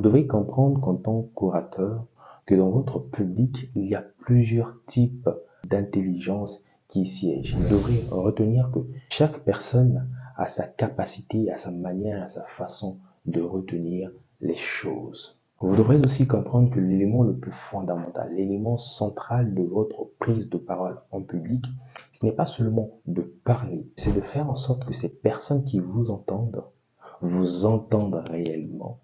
Vous devez comprendre qu'en tant qu'orateur, que dans votre public, il y a plusieurs types d'intelligence qui siègent. Vous devrez retenir que chaque personne a sa capacité, a sa manière, a sa façon de retenir les choses. Vous devrez aussi comprendre que l'élément le plus fondamental, l'élément central de votre prise de parole en public, ce n'est pas seulement de parler, c'est de faire en sorte que ces personnes qui vous entendent réellement,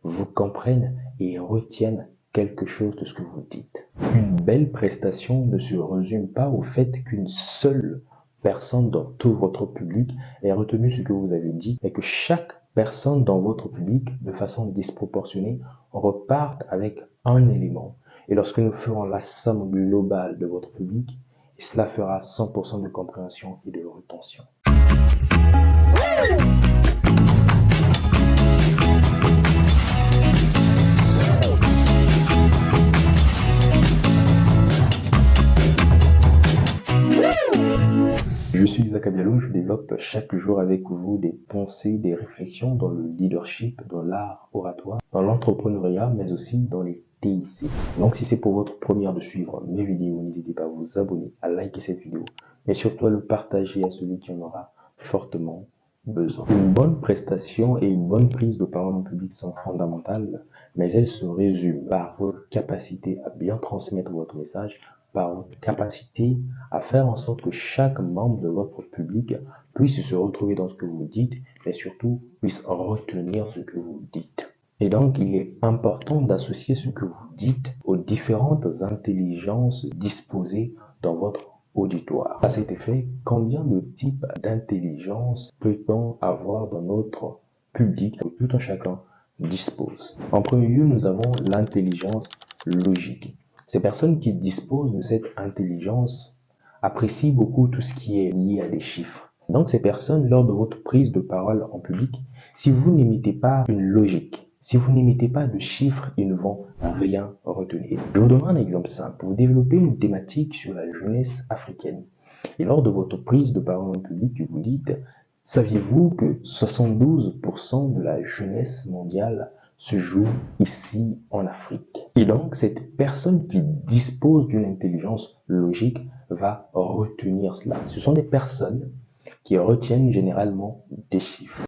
vous comprennent et retiennent quelque chose de ce que vous dites. Une belle prestation ne se résume pas au fait qu'une seule personne dans tout votre public ait retenu ce que vous avez dit et que chaque personne dans votre public, de façon disproportionnée, reparte avec un élément. Et lorsque nous ferons la somme globale de votre public, cela fera 100% de compréhension et de rétention. Je suis Isaac Abialo, je développe chaque jour avec vous des pensées, des réflexions dans le leadership, dans l'art oratoire, dans l'entrepreneuriat, mais aussi dans les TIC. Donc si c'est pour votre première de suivre mes vidéos, n'hésitez pas à vous abonner, à liker cette vidéo, mais surtout à le partager à celui qui en aura fortement besoin. Une bonne prestation et une bonne prise de parole en public sont fondamentales, mais elles se résument par votre capacité à bien transmettre votre message, par votre capacité à faire en sorte que chaque membre de votre public puisse se retrouver dans ce que vous dites, mais surtout puisse retenir ce que vous dites. Et donc, il est important d'associer ce que vous dites aux différentes intelligences disposées dans votre auditoire. À cet effet, combien de types d'intelligence peut-on avoir dans notre public que tout un chacun dispose? En premier lieu, nous avons l'intelligence logique. Ces personnes qui disposent de cette intelligence apprécient beaucoup tout ce qui est lié à des chiffres. Donc ces personnes, lors de votre prise de parole en public, si vous n'imitez pas une logique, si vous n'imitez pas de chiffres, ils ne vont rien retenir. Je vous donnerai un exemple simple. Vous développez une thématique sur la jeunesse africaine. Et lors de votre prise de parole en public, vous dites, saviez-vous que 72% de la jeunesse mondiale se joue ici en Afrique? Et donc, cette personne qui dispose d'une intelligence logique va retenir cela. Ce sont des personnes qui retiennent généralement des chiffres.